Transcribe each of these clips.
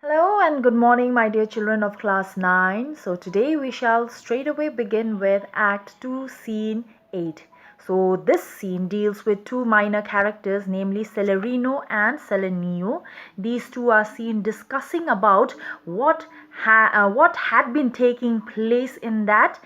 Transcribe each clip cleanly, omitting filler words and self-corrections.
Hello and good morning, my dear children of class 9. So, today we shall straight away begin with Act 2, Scene 8. So, this scene deals with two minor characters, namely Celerino and Selenio. These two are seen discussing about what had been taking place in Venice,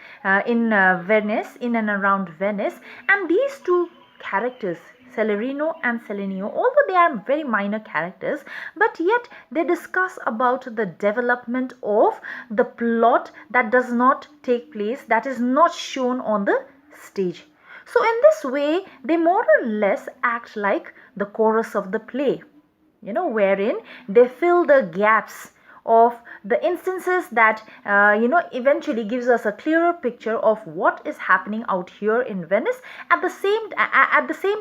in and around Venice, and these two characters, Celerino and Selenio, although they are very minor characters, but yet they discuss about the development of the plot that does not take place, that is not shown on the stage. So in this way, they more or less act like the chorus of the play, wherein they fill the gaps of the instances that eventually gives us a clearer picture of what is happening out here in Venice at the same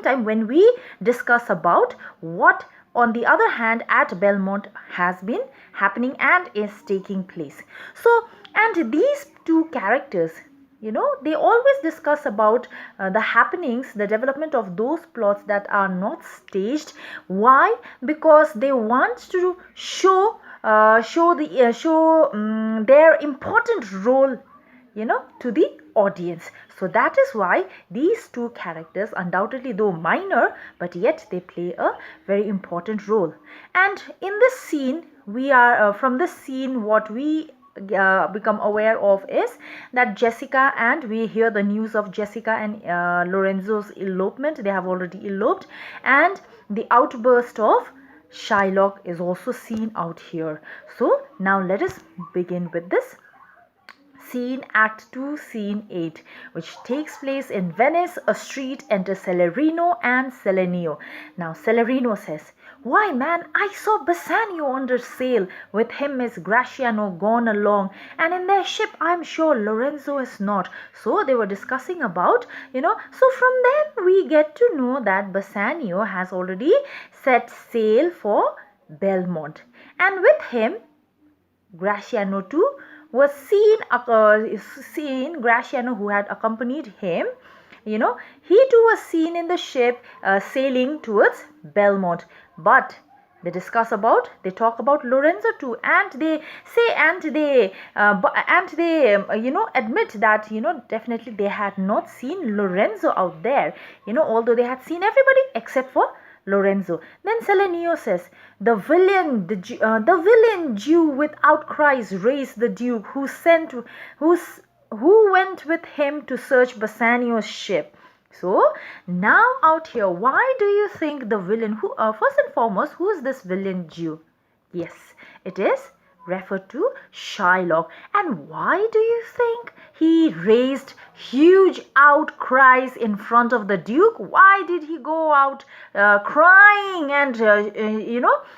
time when we discuss about what on the other hand at Belmont has been happening and is taking place. So, and these two characters, they always discuss about the happenings, the development of those plots that are not staged. Why? Because they want to show their important role, to the audience. So that is why these two characters, undoubtedly though minor, but yet they play a very important role. And in this scene, we are from this scene, what we become aware of is that Jessica, and we hear the news of Jessica and Lorenzo's elopement. They have already eloped, and the outburst of Shylock is also seen out here. So now let us begin with this scene, Act 2, Scene 8, which takes place in Venice. A street, enter Celerino and Selenio. Now Celerino says, "Why, man, I saw Bassanio under sail. With him is Graciano gone along, and in their ship I'm sure Lorenzo is not." So they were discussing about, so from them we get to know that Bassanio has already set sail for Belmont, and with him Graciano too was seen, Graciano, who had accompanied him, he too was seen in the ship sailing towards Belmont. But they talk about Lorenzo too, and they say, admit that, definitely they had not seen Lorenzo out there, although they had seen everybody except for Lorenzo. Then Selenio says, the villain Jew with outcries raised the Duke, who went with him to search Bassanio's ship. So now out here, why do you think the villain, first and foremost, who is this villain Jew? Yes, it is referred to Shylock. And why do you think he raised huge outcries in front of the Duke? Why did he go out crying and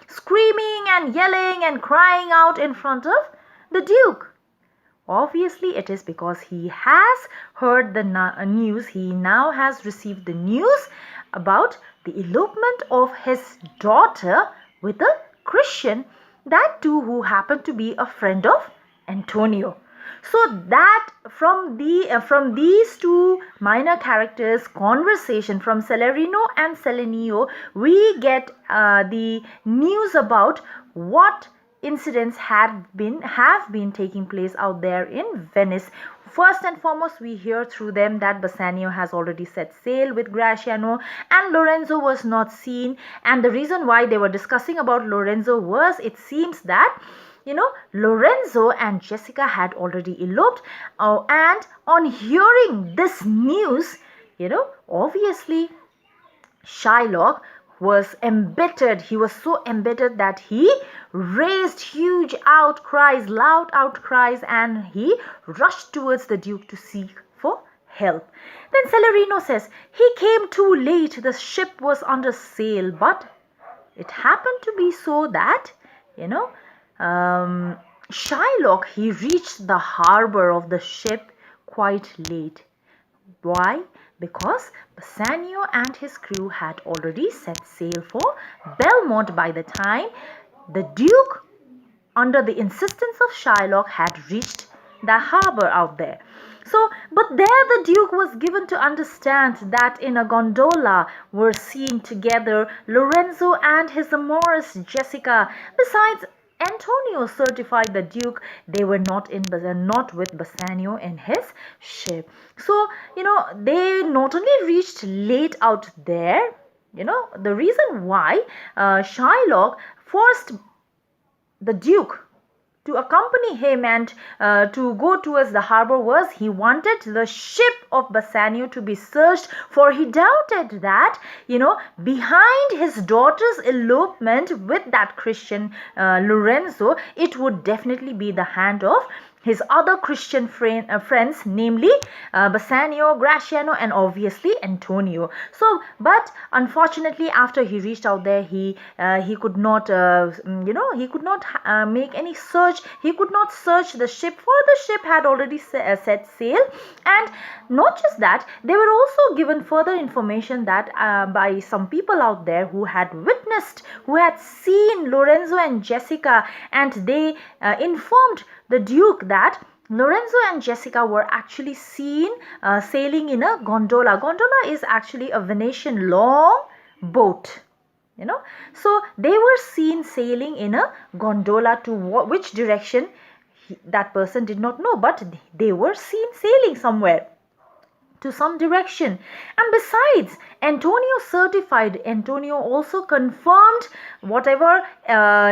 screaming and yelling and crying out in front of the Duke? Obviously, it is because he has heard the news. He now has received the news about the elopement of his daughter with a Christian, that too who happened to be a friend of Antonio. So that from these two minor characters' conversation, from Celerino and Selenio, we get the news about what incidents have been taking place out there in Venice. First and foremost, we hear through them that Bassanio has already set sail with Graciano and Lorenzo was not seen. And the reason why they were discussing about Lorenzo was, it seems that Lorenzo and Jessica had already eloped, and on hearing this news, obviously Shylock was embittered. He was so embittered that he raised huge outcries, loud outcries, and he rushed towards the Duke to seek for help. Then Celerino says, he came too late. The ship was under sail, but it happened to be so that, Shylock, he reached the harbor of the ship quite late. Why? Because Bassanio and his crew had already set sail for Belmont by the time the Duke, under the insistence of Shylock, had reached the harbor out there. So, but there the Duke was given to understand that in a gondola were seen together Lorenzo and his amorous Jessica. Besides, Antonio certified the Duke they were not with Bassanio in his ship. So, they not only reached late out there, the reason why Shylock forced the Duke to accompany him and to go towards the harbor was he wanted the ship of Bassanio to be searched, for he doubted that, behind his daughter's elopement with that Christian Lorenzo, it would definitely be the hand of his other Christian friends, namely Bassanio, Gratiano, and obviously Antonio. So, but unfortunately, after he reached out there, he could not, he could not make any search. He could not search the ship, for the ship had already set sail. And not just that, they were also given further information that by some people out there who had witnessed, who had seen Lorenzo and Jessica, and they informed the Duke that Lorenzo and Jessica were actually seen sailing in a gondola. Gondola is actually a Venetian long boat. So they were seen sailing in a gondola to which direction that person did not know, but they were seen sailing somewhere to some direction. And besides, Antonio also confirmed whatever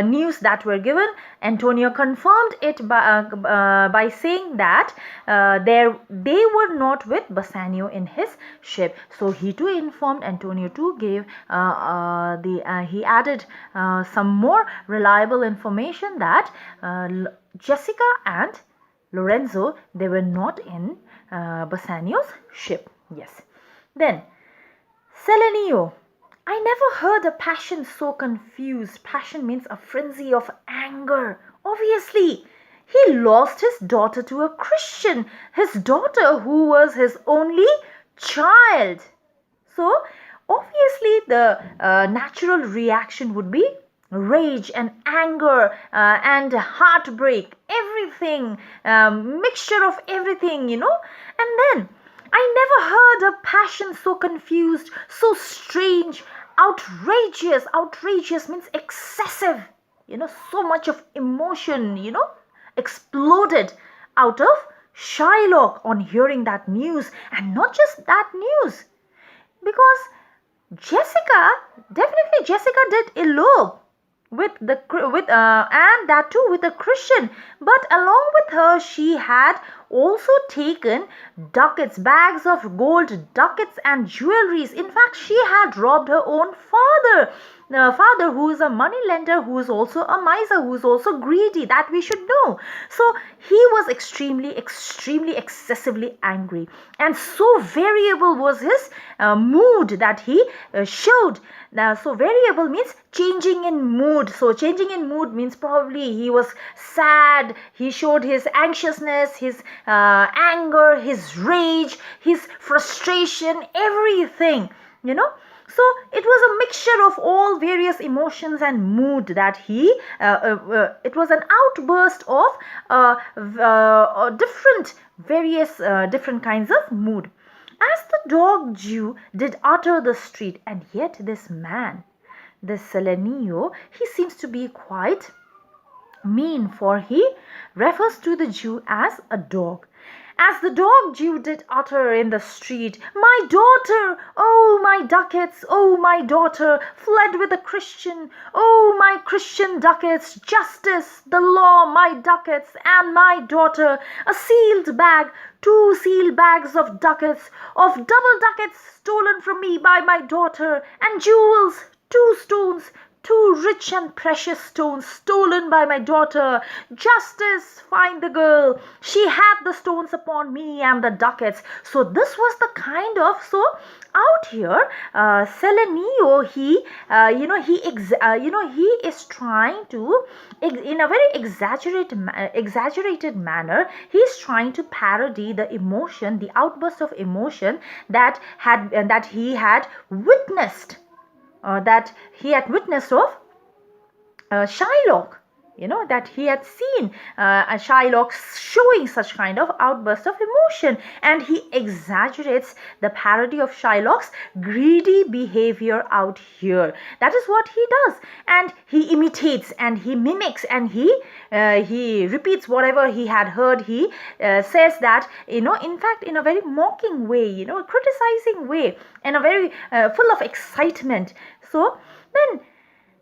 news that were given. Antonio confirmed it by saying that they were not with Bassanio in his ship. So he too informed, Antonio too gave he added some more reliable information that Jessica and Lorenzo, they were not in Bassanio's ship. Yes. Then, Selenio. I never heard a passion so confused. Passion means a frenzy of anger. Obviously, he lost his daughter to a Christian. His daughter who was his only child. So, obviously, the natural reaction would be rage and anger and heartbreak, everything, mixture of everything, And then I never heard a passion so confused, so strange, outrageous. Outrageous means excessive, so much of emotion, exploded out of Shylock on hearing that news. And not just that news, because Jessica did elope and that too with a Christian, but along with her she had also taken ducats, bags of gold ducats and jewelries. In fact, she had robbed her own father, who is a money lender, who is also a miser, who is also greedy, that we should know. So he was extremely excessively angry, and so variable was his mood that he showed. So variable means changing in mood. So changing in mood means probably he was sad, he showed his anxiousness, his anger, his rage, his frustration, everything, So it was a mixture of all various emotions and mood that it was an outburst of different kinds of mood. As the dog Jew did utter the street, and yet this man, this Selenio, he seems to be quite mean, for he refers to the Jew as a dog. As the dog Jew did utter in the street, my daughter, oh my ducats, oh my daughter, fled with a Christian, oh my Christian ducats, justice, the law, my ducats, and my daughter, a sealed bag, 2 sealed bags of ducats, of double ducats stolen from me by my daughter, and jewels, 2 stones, 2 rich and precious stones stolen by my daughter. Justice, find the girl. She had the stones upon me and the ducats. So this was the kind of, so out here, Selenio, he is trying to, in a very exaggerated manner, he is trying to parody the emotion, the outburst of emotion that he had witnessed. Of Shylock. that he had seen Shylock showing such kind of outburst of emotion, and he exaggerates the parody of Shylock's greedy behavior out here. That is what he does, and he imitates and he mimics and he repeats whatever he had heard. He says that, in fact, in a very mocking way, criticizing way, and a very full of excitement. So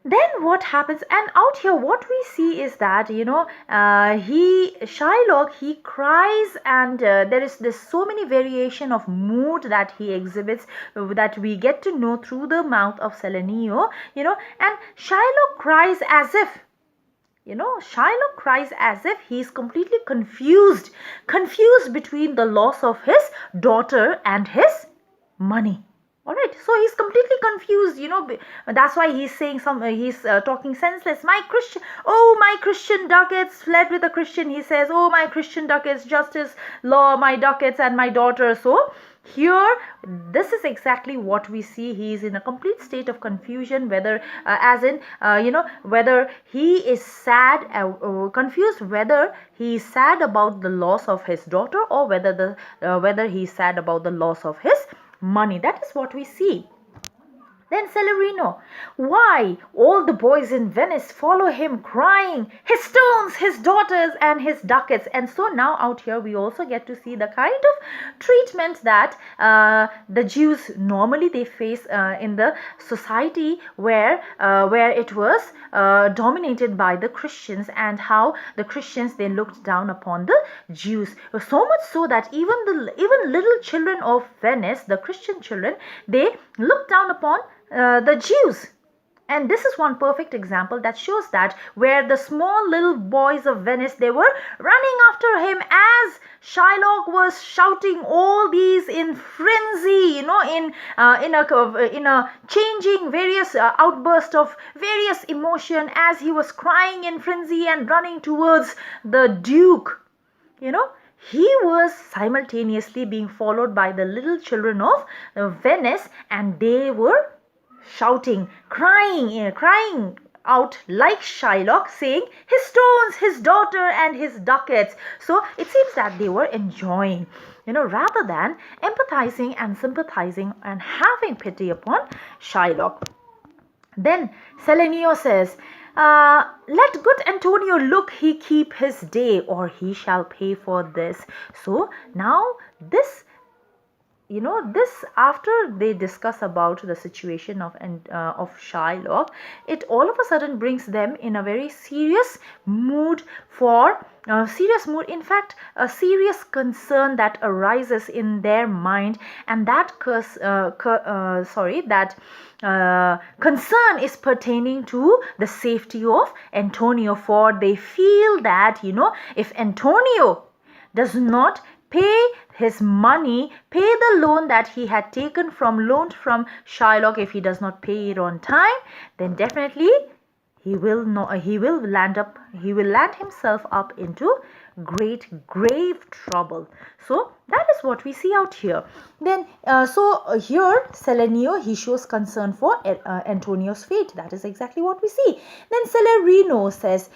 then what happens, and out here what we see is that Shylock, he cries, and there is this so many variation of mood that he exhibits, that we get to know through the mouth of Selenio, and Shylock cries as if he's completely confused between the loss of his daughter and his money. All right, so he's completely confused, that's why he's saying he's talking senseless. My Christian ducats fled with a Christian, he says. Oh, my Christian ducats, justice, law, my ducats and my daughter. So here, this is exactly what we see. He is in a complete state of confusion, whether whether he is sad, confused whether he is sad about the loss of his daughter, or whether he is sad about the loss of his money. That is what we see. Then Celerino, why all the boys in Venice follow him, crying his stones, his daughters and his ducats. And so now out here we also get to see the kind of treatment that the Jews normally they face in the society where it was dominated by the Christians, and how the Christians, they looked down upon the Jews. So much so that even little children of Venice, the Christian children, they looked down upon the Jews. And this is one perfect example that shows that, where the small little boys of Venice, they were running after him as Shylock was shouting all these in frenzy, in a changing various outburst of various emotion, as he was crying in frenzy and running towards the Duke. He was simultaneously being followed by the little children of Venice, and they were shouting, crying out like Shylock, saying his stones, his daughter and his ducats. So it seems that they were enjoying, rather than empathizing and sympathizing and having pity upon Shylock. Then Selenio says, let good Antonio look he keep his day, or he shall pay for this. So now this after they discuss about the situation of Shylock, it all of a sudden brings them in a very serious mood, in fact a serious concern that arises in their mind, and that concern is pertaining to the safety of Antonio, for they feel that if Antonio does not pay his money, pay the loan that he had loaned from Shylock, if he does not pay it on time, then definitely he will land himself up into grave trouble. So that is what we see out here. Then here Selenio, he shows concern for Antonio's fate. That is exactly what we see. Then Celerino says,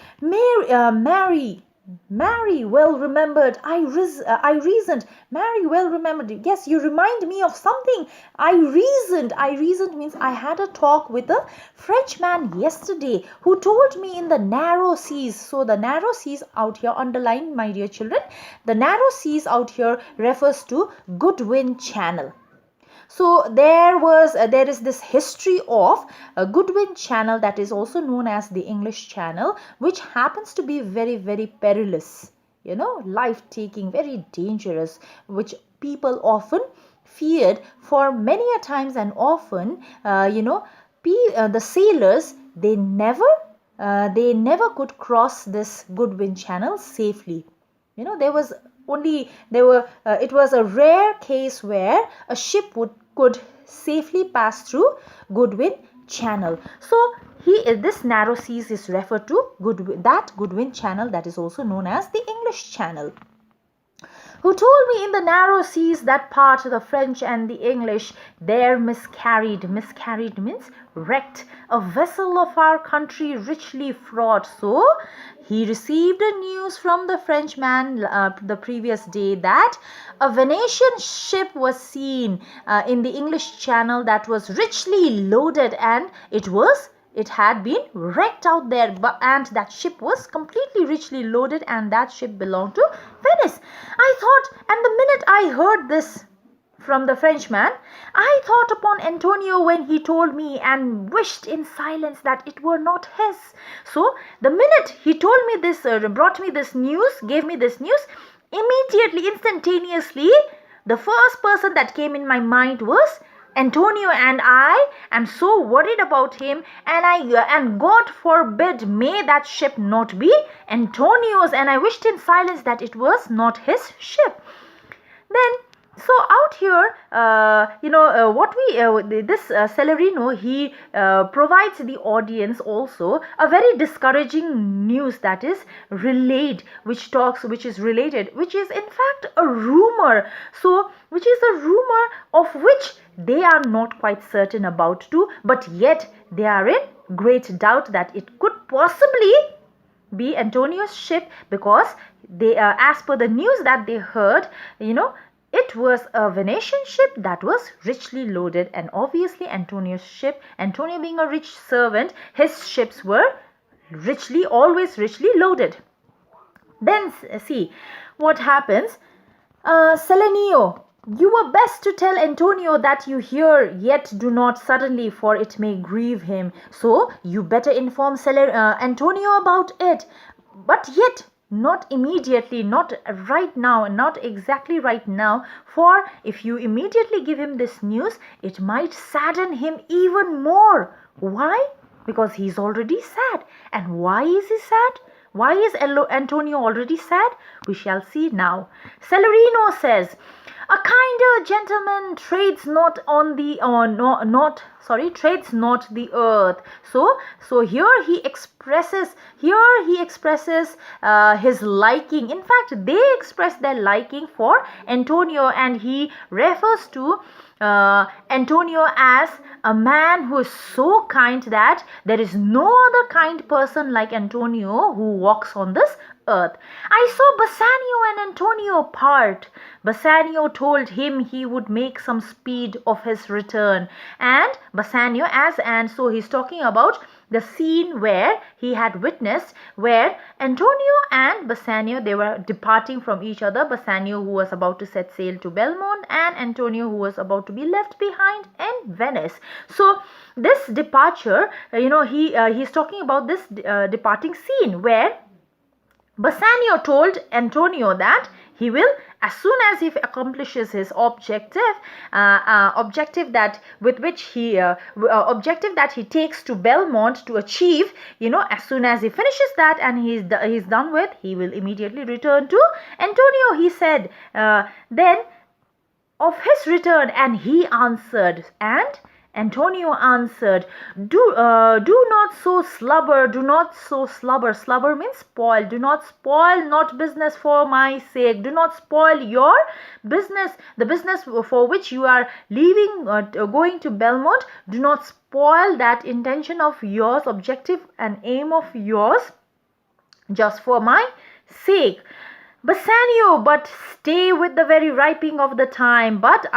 Mary, well remembered. I reasoned. Mary, well remembered. Yes, you remind me of something. I reasoned means I had a talk with a Frenchman yesterday who told me in the narrow seas. So the narrow seas out here, underline my dear children, the narrow seas out here refers to Goodwin Channel. So there is this history of a Goodwin Channel, that is also known as the English Channel, which happens to be very, very perilous, life-taking, very dangerous, which people often feared for many a times, and often, the sailors, they never could cross this Goodwin Channel safely. It was a rare case where a ship could safely pass through Goodwin Channel. So this narrow seas is referred to Goodwin Channel, that is also known as the English Channel. who told me in the narrow seas that part the French and the English there miscarried. Miscarried means wrecked. A vessel of our country richly fraught. So he received a news from the Frenchman the previous day that a Venetian ship was seen in the English Channel that was richly loaded, and it had been wrecked out there, and that ship was completely richly loaded, and that ship belonged to Venice. I thought, and the minute I heard this from the Frenchman, I thought upon Antonio when he told me and wished in silence that it were not his. So the minute he told me this, brought me this news, gave me this news, immediately, instantaneously, the first person that came in my mind was Antonio, and I am so worried about him, and God forbid, may that ship not be Antonio's, and I wished in silence that it was not his ship. Then, so out here, this Celerino, he provides the audience also a very discouraging news that is relayed, which is related, which is in fact a rumor. So, which is a rumor of which they are not quite certain about too, but yet they are in great doubt that it could possibly be Antonio's ship, because they, as per the news that they heard, it was a Venetian ship that was richly loaded, and obviously Antonio's ship, Antonio being a rich servant, his ships were always richly loaded. Then see what happens. Selenio, you were best to tell Antonio that you hear, yet do not suddenly, for it may grieve him. So you better inform Antonio about it, but yet not immediately, not right now, not exactly right now, for if you immediately give him this news, it might sadden him even more. Why? Because he's already sad. And why is he sad? Why is Antonio already sad? We shall see now. Celerino says, a kinder gentleman trades not on the trades not the earth. So here he expresses his liking. In fact, they express their liking for Antonio, and he refers to Antonio as a man who is so kind that there is no other kind person like Antonio who walks on this earth. I saw Bassanio and Antonio part. Bassanio told him he would make some speed of his return, and Bassanio so he's talking about the scene where he had witnessed, where Antonio and Bassanio, they were departing from each other. Bassanio, who was about to set sail to Belmont, and Antonio, who was about to be left behind in Venice. So this departure, he's talking about this departing scene where Bassanio told Antonio that he will, as soon as he accomplishes his objective that he takes to Belmont to achieve, as soon as he finishes that and he's done with, he will immediately return to Antonio. He said then of his return, and he answered, and Antonio answered, do not so slubber, do not so slubber. Slubber means spoil. Do not spoil not business for my sake. Do not spoil your business, the business for which you are leaving, going to Belmont. Do not spoil that intention of yours, objective and aim of yours, just for my sake. Bassanio, but stay with the very ripening of the time. But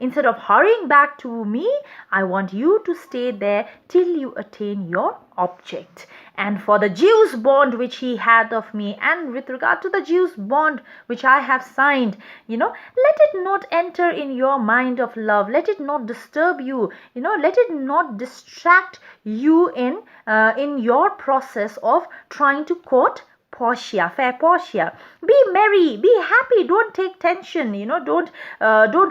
instead of hurrying back to me, I want you to stay there till you attain your object. And for the Jew's bond which he had of me, and with regard to the Jew's bond which I have signed, let it not enter in your mind of love. Let it not disturb you. Let it not distract you in your process of trying to court Portia, fair Portia. Be merry, be happy, don't take tension, don't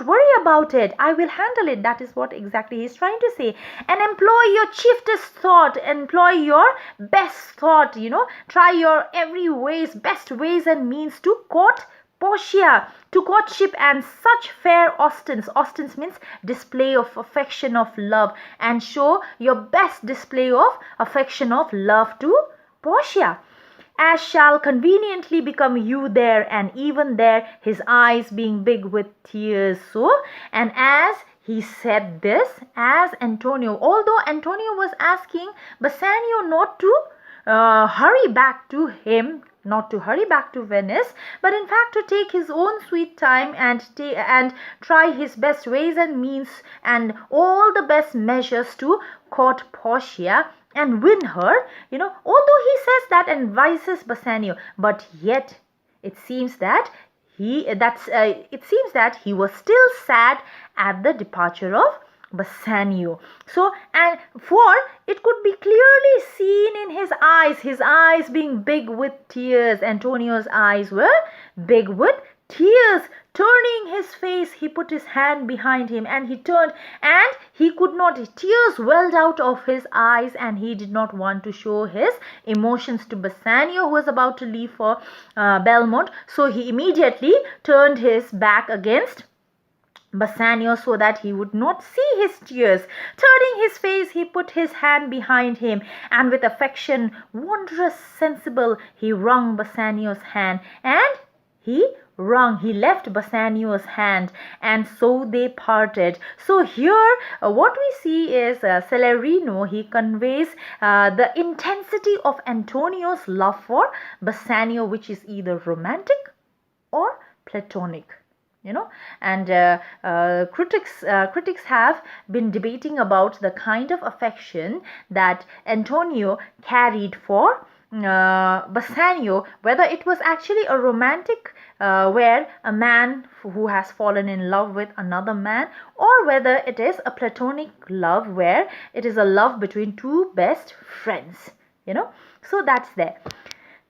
worry about it. I will handle it. That is what exactly he's trying to say. And employ your chiefest thought, employ your best thought, try your best ways and means to court Portia, to courtship and such fair Austins. Austins means display of affection, of love, and show your best display of affection, of love to Portia. as shall conveniently become you there, and even there his eyes being big with tears. So, and as he said this, as Antonio, although Antonio was asking Bassanio not to hurry back to him, not to hurry back to Venice, but in fact to take his own sweet time and try his best ways and means and all the best measures to court Portia and win her, although he says that and advises Bassanio, but yet it seems that he was still sad at the departure of Bassanio. So, and for it could be clearly seen in his eyes being big with tears. Antonio's eyes were big with tears. Turning his face, he put his hand behind him and he turned, and he could not, tears welled out of his eyes, and he did not want to show his emotions to Bassanio, who was about to leave for Belmont. So he immediately turned his back against Bassanio so that he would not see his tears. Turning his face, he put his hand behind him, and with affection wondrous sensible, he wrung Bassanio's hand, and he left Bassanio's hand, and so they parted. So here what we see is Celerino, he conveys the intensity of Antonio's love for Bassanio, which is either romantic or platonic. And critics have been debating about the kind of affection that Antonio carried for Bassanio, whether it was actually a romantic where a man who has fallen in love with another man, or whether it is a platonic love where it is a love between two best friends. So that's there.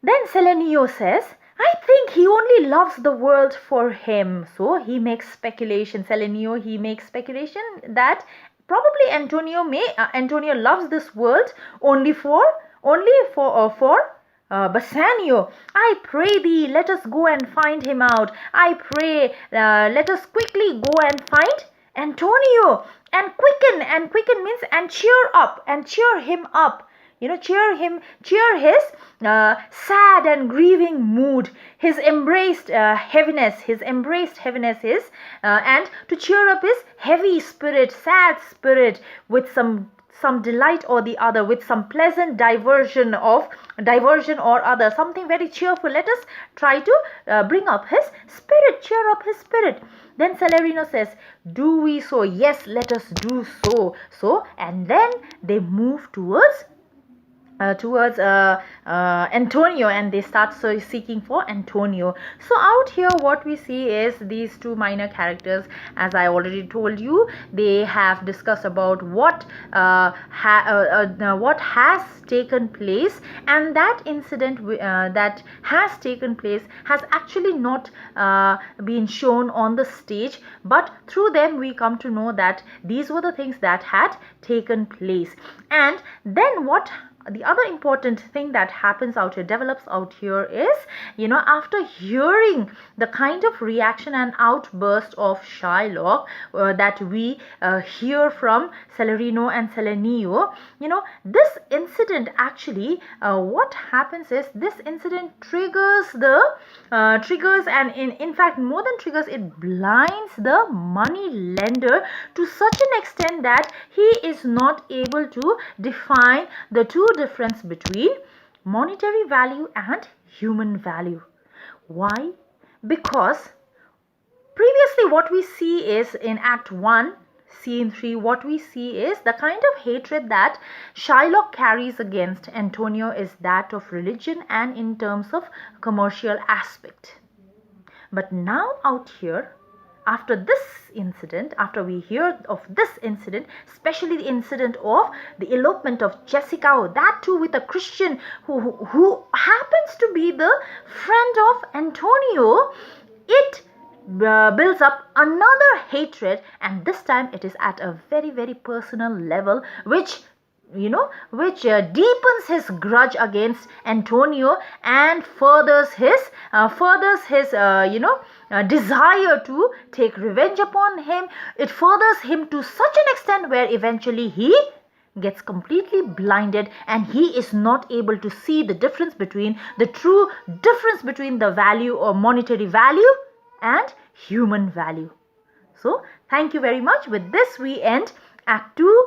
Then Celenio says, I think he only loves the world for him. So he makes speculation. Celenio, he makes speculation that probably Antonio loves this world only for Bassanio. I pray thee, let us go and find him out. I pray, let us quickly go and find Antonio, and quicken means and cheer him up. Cheer his sad and grieving mood, his embraced heaviness is, and to cheer up his heavy spirit, sad spirit, with some delight or the other, with some pleasant diversion or other, something very cheerful. Let us try to bring up his spirit, cheer up his spirit. Then Celerino says, do we so? Yes, let us do so. So, and then they move towards Antonio, and they start seeking for Antonio. So out here what we see is these two minor characters, as I already told you, they have discussed about what has taken place, and that incident that has taken place has actually not been shown on the stage, but through them we come to know that these were the things that had taken place. And then what the other important thing that happens out here, develops out here is, after hearing the kind of reaction and outburst of Shylock that we hear from Celerino and Celenio, this incident actually, what happens is this incident triggers and in fact more than triggers, it blinds the money lender to such an extent that he is not able to define the two difference between monetary value and human value. Why? Because previously what we see is in Act 1, Scene 3, what we see is the kind of hatred that Shylock carries against Antonio is that of religion and in terms of commercial aspect. But now out here, after this incident, after we hear of this incident, especially the incident of the elopement of Jessica, that too with a Christian who happens to be the friend of Antonio, it builds up another hatred, and this time it is at a very, very personal level, which deepens his grudge against Antonio and furthers his desire to take revenge upon him. It furthers him to such an extent where eventually he gets completely blinded and he is not able to see the difference between the true difference between the value or monetary value and human value. So thank you very much. With this we end Act 2.